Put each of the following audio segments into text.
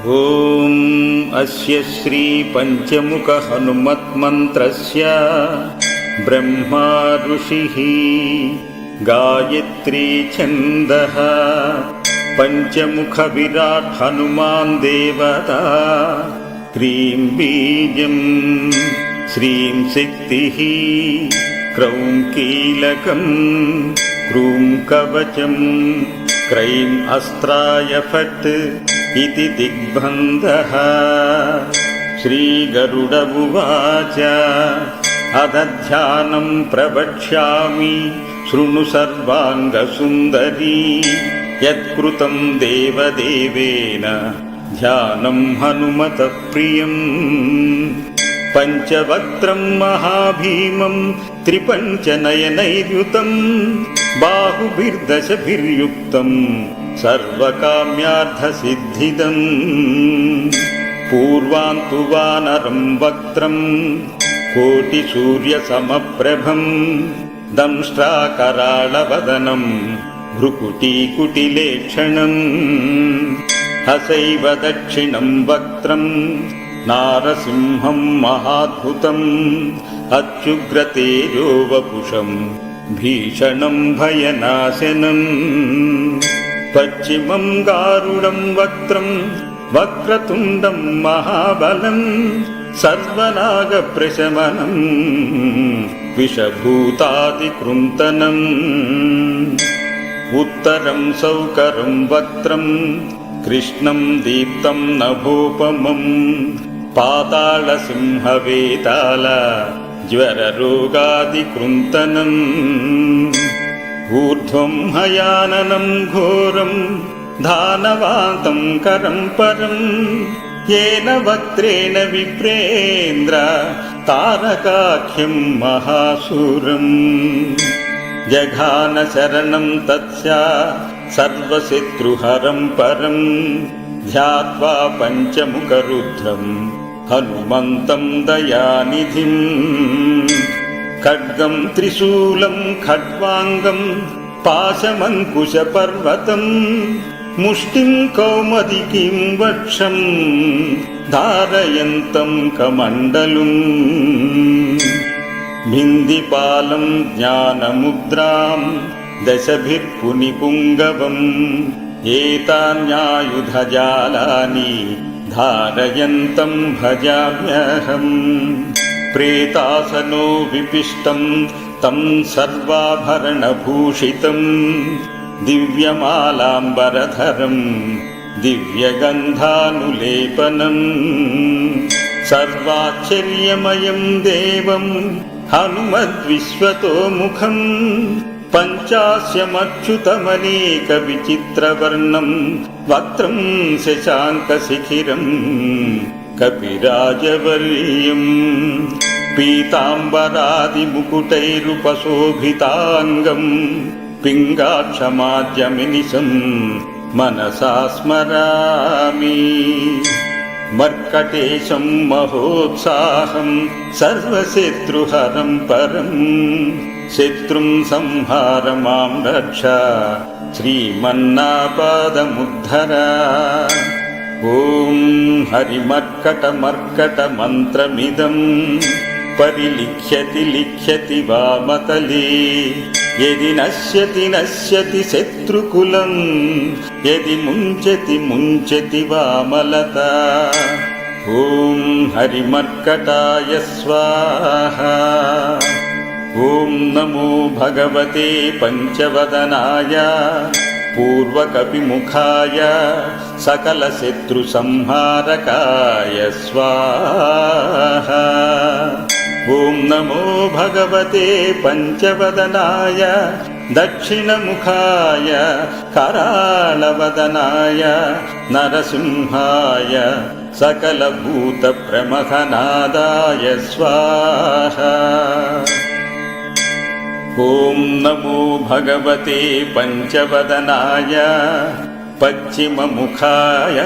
ఓం అస్య శ్రీ పంచముఖ హనుమత్మంత్రస్య బ్రహ్మా ఋషిః గాయత్రీ ఛందః పంచముఖ విరాట్ హనుమాన్ దేవతా క్రీం బీజం శ్రీం శక్తిః క్రౌం కీలకం క్రూం కవచం క్రైం అస్త్రాయ ఫట్ ఇతి దిగ్బంధః. శ్రీగరుడ ఉవాచ అదధ్యానం ప్రవక్ష్యామి శృణు సర్వాంగసుందరీ యత్కృతం దేవదేవేన ధ్యానం హనుమత ప్రియం. పంచవక్త్రం మహాభీమం త్రిపంచనయనైర్యుతం బాహుభిర్దశభిర్యుక్తం సర్వకామ్యార్థసిద్ధిదం. పూర్వాంతు వానరం వక్త్రం కోటిసూర్యసమప్రభం దంష్ట్రాకరాళవదనం భ్రుకుటీకుటిలేక్షణం. హసైవ దక్షిణం వక్త్రం నారసింహం మహాద్భుతం అత్యుగ్రతేజో వపుషం భీషణం భయనాశనం. పశ్చిమం గారుడం వక్త్రం వక్రతుండం మహాబలం సర్వనాగప్రశమనం విషభూతాదికృంతనం. ఉత్తరం సౌకరం వక్త్రం కృష్ణం దీప్తం నభోపమం పాతాళసింహవేతాళ జ్వరరోగాదికృంతనం. ఊర్ధ్వం హయాననం ఘోరం దానవాంతం కరం పరం ఏన వక్త్రేణ విప్రేంద్ర తారకాఖ్యం మహాసూరం. జఘాన శరణం తత్స్యా సర్వశత్రుహరం పరం ధ్యాత్వా పంచముఖరుద్రం హనుమంతం దయానిధిం. ఖడ్గం త్రిశూలం ఖడ్వాంగం పాశమంకుశపర్వతం ముష్టిం కౌమదికీం వక్షం ధారయంతం కమండలుం. భిందిపాలం జ్ఞానముద్రాం దశభిర్పునిపుంగవం ఏతాన్యాయుధజాలాని ధారయంతం భజామ్యహం. ప్రేతాసనో విపిష్టం తం సర్వాభరణభూషితం దివ్యమాలాంబరధరం దివ్యగంధానులేపనం. సర్వాశ్చర్యమయం దేవం హనుమద్విశ్వతోముఖం పంచాస్యమచ్యుతమనేక విచిత్రవర్ణం వక్త్రం శశాంకశిఖిరం కపిరాజవర్యం. పీతాంబరాదిముకుటైరుపశోభితాంగం పింగాక్షమాద్యమినిశం మనసా స్మరామి. మర్కటేశం మహోత్సాహం సర్వశత్రుహరం పరం శత్రుం సంహార మాం రక్ష శ్రీమన్నాపాదముద్ధర. ఓం హరిమర్కట మంత్రమిదం పరిలిఖ్యతి లిఖ్యతి వామతలే యది నశ్యతి నశ్యతి శత్రుకులం యది ముంచతి ముంచతి వామలత. ఓం హరిమర్కటాయ స్వాహా. ఓం నమో భగవతే పంచవదనాయ పూర్వకపిముఖాయ సకలశత్రుసంహారకాయ స్వాహా. ఓం నమో భగవతే పంచవదనాయ దక్షిణముఖాయ కరాళవదనాయ నరసింహాయ సకలభూతప్రమథనాదాయ స్వాహా. ఓం నమో భగవతే పంచవదనాయ పశ్చిమముఖాయ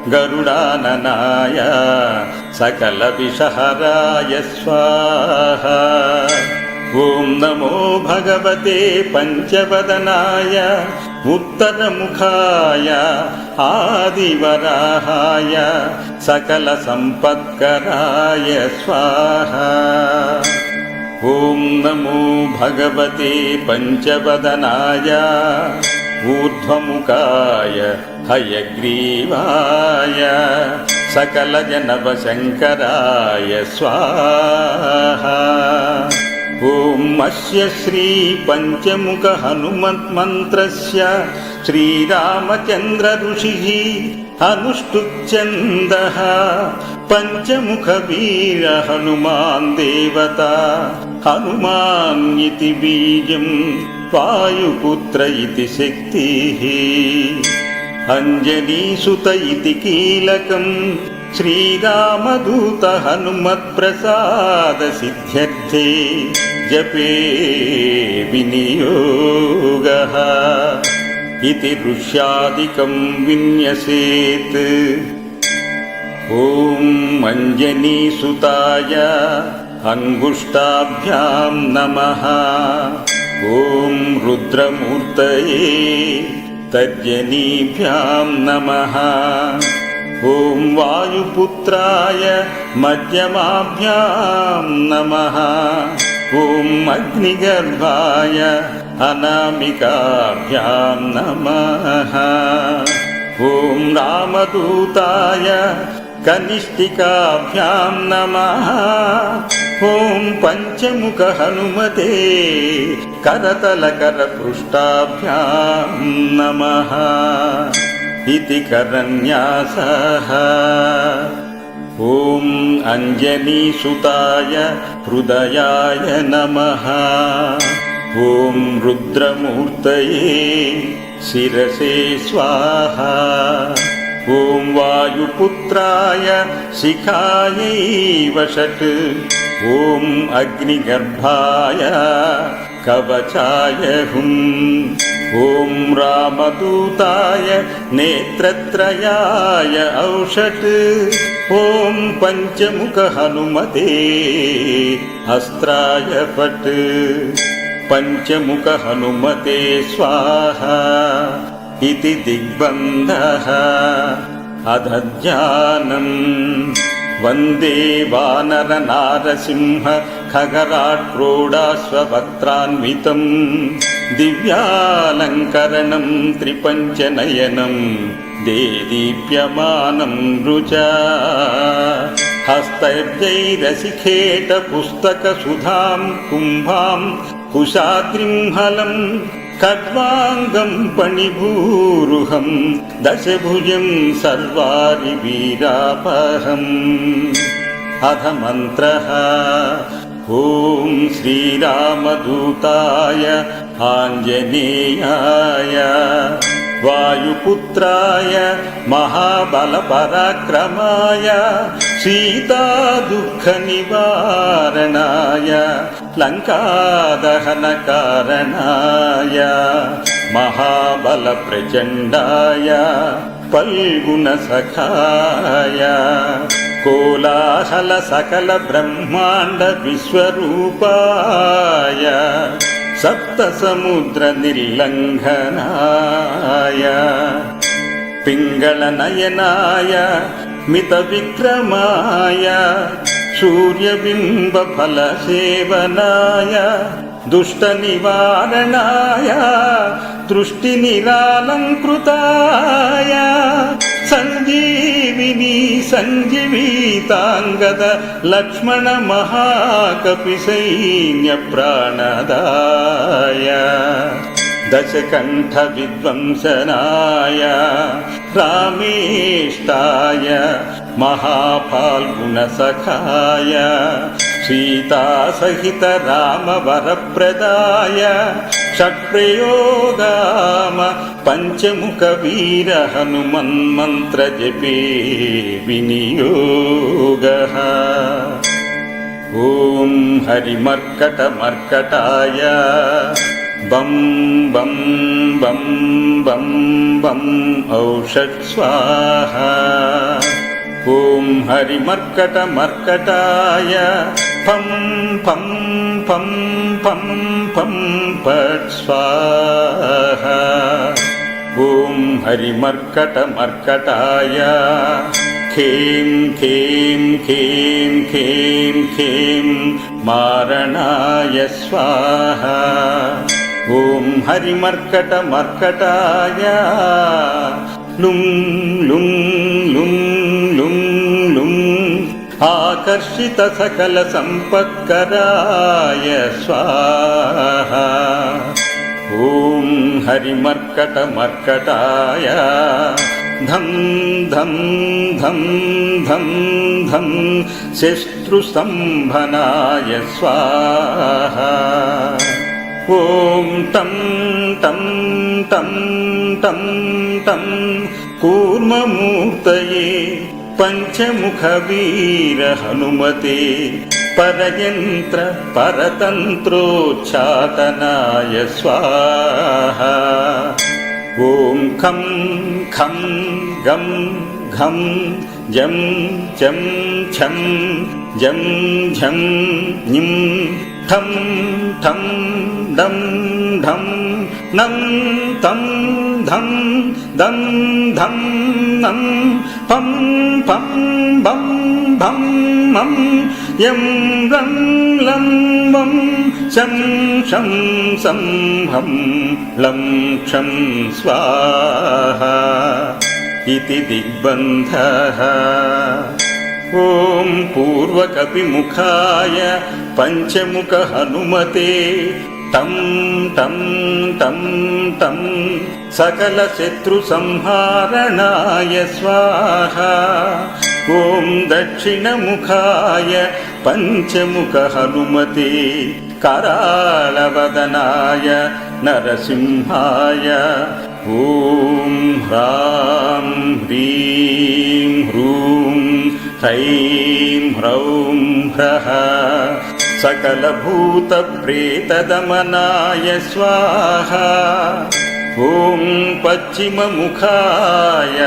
గరుడాననాయ సకలవిషహరాయ స్వాహా. ఓం నమో భగవతే పంచవదనాయ ఉత్తరముఖాయ ఆదివరాహాయ సకల సంపత్కరాయ స్వాహా. ఓం నమో భగవతే పంచవదనాయ ఊర్ధ్వముఖాయ హయగ్రీవాయ సకల జనవశంకరాయ స్వాహా. ఓం అస్య శ్రీ పంచముఖ హనుమన్మంత్రస్య శ్రీరామచంద్ర ఋషిః అనుష్ఠుప్ఛందః పంచముఖ వీర హనుమాన్ దేవతా హనుమాన్ ఇతి బీజం వాయుపుత్ర ఇతి శక్తిః అంజనీసుత ఇతి కీలకం శ్రీరామదూత హనుమత్ప్రసాద సిద్ధ్యర్థే జపే వినియోగః ఇతి ఋష్యాదికం విన్యసేత్. ఓం అంజనీసుతాయ అంగుష్టాభ్యాం నమః. ఓం రుద్రమూర్తయే తర్జనీభ్యాం నమః. ఓం వాయుపుత్రాయ మధ్యమాభ్యాం నమః. ఓం అగ్నిగర్భాయ అనామికాభ్యాం నమః. ఓం రామదూతాయ కనిష్ఠికాభ్యాం నమః. ఓం పంచముఖ హనుమతే కరతలకరపృష్టాభ్యాం నమః ఇతి కరన్యాసః. ఓం అంజనీసుతాయ హృదయాయ నమః. ఓం రుద్రమూర్తయే శిరసే స్వాహా. ఓం వాయుపుత్రాయ శిఖాయై వషట్. ఓం అగ్నిగర్భాయ కవచాయ హుం. ఓం రామదూతాయ నేత్రత్రయాయ ఔషట్. ఓం పంచముఖ హనుమతే అస్త్రాయ ఫట్. పంచముఖ హనుమతే స్వాహా ఇతి దిగ్బంధః. అదధ్యానం వందే వానర నారసింహ ఖగరాట్క్రోడాశ్వవక్త్రాన్వితం దివ్యాలంకరణం త్రిపంచనయనం దేదీప్యమానం రుచా. హస్తైర్జైరసిఖేట పుస్తక సుధాం కుంభాం కుశాద్రిం హలం ఖడ్వాంగం పణిభూరుహం దశభుజం సర్వారి వీరాపహం. అథ మంత్రః. ఓం శ్రీరామదూతాయ ఆంజనేయాయ వాయుపుత్రాయ మహాబలపరాక్రమాయ సీతాదుఃఖ నివారణాయ లంకాదహనకారణాయ మహాబల ప్రచండాయ పల్గుణ సఖాయ కోలాహల సకల బ్రహ్మాండ విశ్వరూపాయ సప్త సముద్ర నిర్లంఘనాయ పింగళ నయనాయ మిత విక్రమాయ సూర్యబింబ ఫల సేవనాయ దుష్ట నివారణాయ దృష్టి నిరాలంకృతాయ సంజీవిని సంజీవితాంగద లక్ష్మణ మహాకపి సైన్య ప్రాణదాయ దశకంఠ విధ్వంసనాయ రామేష్టాయ మహాఫాల్గుణ సఖాయ సీతాసహిత రామవరప్రదాయ షట్ప్రయోగామ పంచముఖ వీర హనుమన్మంత్ర జపే వినియోగః. ఓం హరిమర్కట మర్కటాయ బం బం బం బం బం ఔషట్ స్వాహా. ఓం హరిమర్కట మర్కటాయ ఫం ఫం ఫం ఫం ఫం పట్ స్వాహ. ఓం హరిమర్కటమర్కటాయ ఖేం ఖేం ఖేం ఖేం ఖేం మారణాయ స్వాహ. ఓం హరిమర్కటమర్కటాయ లుం లుం లుం లుం లుం ఆకర్షిత సకల సంపత్కరాయ స్వాహ. ఓం హరిమర్కటమర్కటాయ ధం ధం ధం ధం ధం శత్రుస్తంభనాయ స్వాహ. ఓం టం టం టం టం టం కూర్మమూర్తయే పంచముఖ వీర హనుమతే పరయంత్ర పరతంత్రోచ్చాటనాయ స్వాహ. ఓం ఖం ఖం గం ఘం జం జం ఛం జం ఝం ఞిం ఠం ఠం డం ఢం నం తం ధం దం ధం నం పం పం బం భం మం యం రం లం వం శం శం సం హం లం క్షం స్వాహ ఇతి దిగ్బంధః. ఓం పూర్వకపిముఖాయ పంచముఖ హనుమతే తం తం తం తం సకల శత్రు సంహారణాయ స్వాహ. ఓం దక్షిణముఖాయ పంచముఖ హనుమతే కరాళవదనాయ నరసింహాయ. ఓం హ్రాం హ్రీం హ్రూం హ్రైం హ్రౌం హ్రః సకలభూత ప్రేతదమనాయ స్వాహ. ఓం పశ్చిమముఖాయ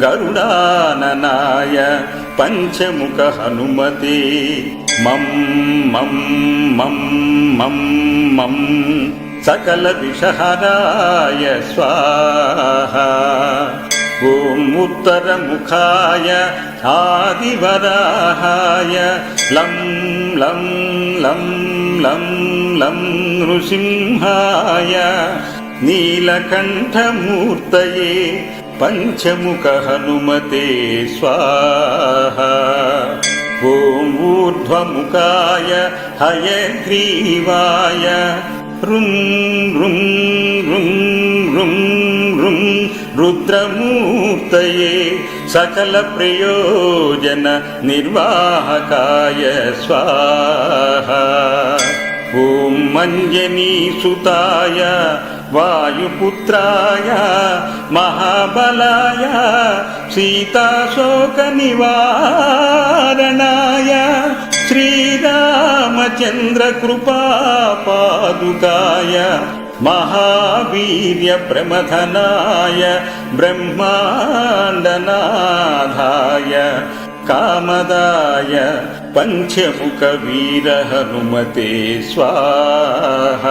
గరుడాననాయ పంచముఖ హనుమతే మం మం మం మం మం సకల విషహరాయ స్వాహ. ఓం ఉత్తరముఖాయ ఆదివరాహాయ లం లం లం లం లం నృసింహాయ నీలకంఠమూర్తయే పంచముఖ హనుమతే స్వాహ. ఓం ఊర్ధ్వముఖాయ హయగ్రీవాయ రుం రుం రుం రుం రుం రుద్రమూర్తయే సకల ప్రయోజన నిర్వాహకాయ స్వాహ. ఓం మంజనీసుతాయ వాయుపుత్రాయ మహాబలాయ సీతాశోక నివారణాయ శ్రీరామచంద్ర కృపాపాదుకాయ మహావీర్య ప్రమథనాయ బ్రహ్మాండనాథాయ కామదాయ పంచముఖ వీర హనుమతే స్వాహ.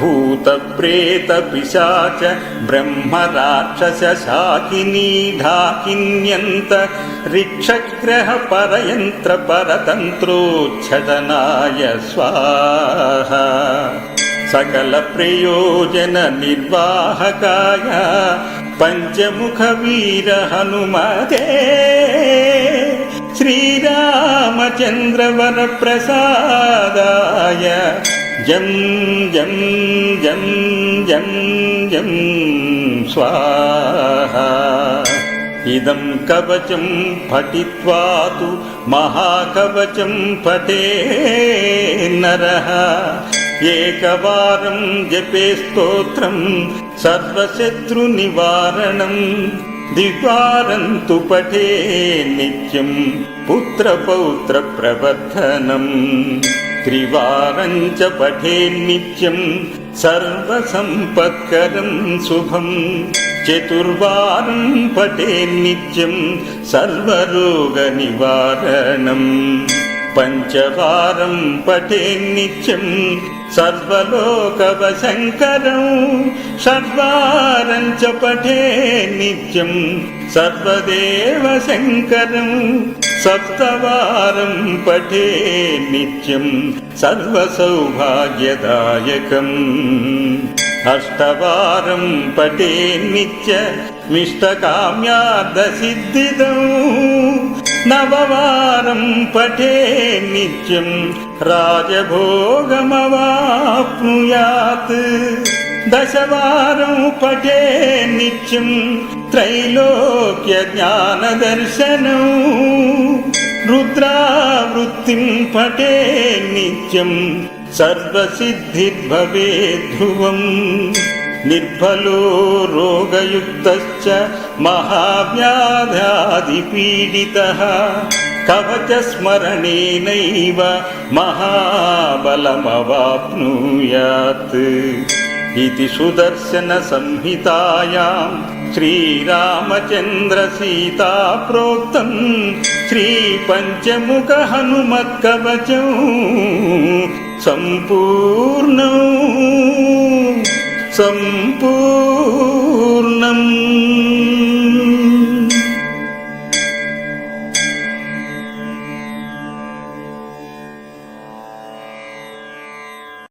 భూత ప్రేత పిశాచ బ్రహ్మ రాక్షస శాకినీ ఢాకిన్యంత రిక్షగ్రహ పరయంత్ర పరతంత్రోచ్ఛటనాయ స్వాహ. సకల ప్రయోజన నిర్వాహకాయ పంచముఖ వీర హనుమతే శ్రీరామచంద్ర వర ప్రసాదాయ జం జం జం జం జం స్వాహ. ఇదం కవచం పఠిత్వా తు మహాకవచం పఠే నరః ఏకవారం జపే స్తోత్రం సర్వశత్రు నివారణం. ద్వివారం తు పఠే నిత్యం పుత్రపౌత్ర ప్రవర్ధనం. త్రివారం చ పఠే నిత్యం సర్వసంపత్కరం శుభం. చతుర్వారం పఠే నిత్యం సర్వరోగ నివారణం. పంచవారం పఠేన్నిత్యం సర్వలోకవశంకరం షడ్వారం చ పఠేన్నిత్యం సర్వదేవశంకరం సప్తవారం పఠేన్నిత్యం సర్వసౌభాగ్యదాయకం అష్టవారం పఠేన్నిత్యమిష్టకామ్యార్థసిద్ధిదం నవవారం పఠేన్నిత్యం రాజభోగమవాప్నుయాత్ దశవారం పఠేన్నిత్యం త్రైలోక్య జ్ఞానదర్శనం రుద్రావృత్తిం పఠేన్నిత్యం సర్వసిద్ధిర్భవేద్ధువం నిర్ఫలో రోగయుక్తశ్చ మహావ్యాధాదిపీడితః కవచస్మరణేనైవ మహాబలమవాప్నుయాత్ इति सुदर्शन संहितायां श्रीरामचन्द्र सीता प्रोक्तं श्रीपञ्चमुख हनुमत्कवचं सम्पूर्णम्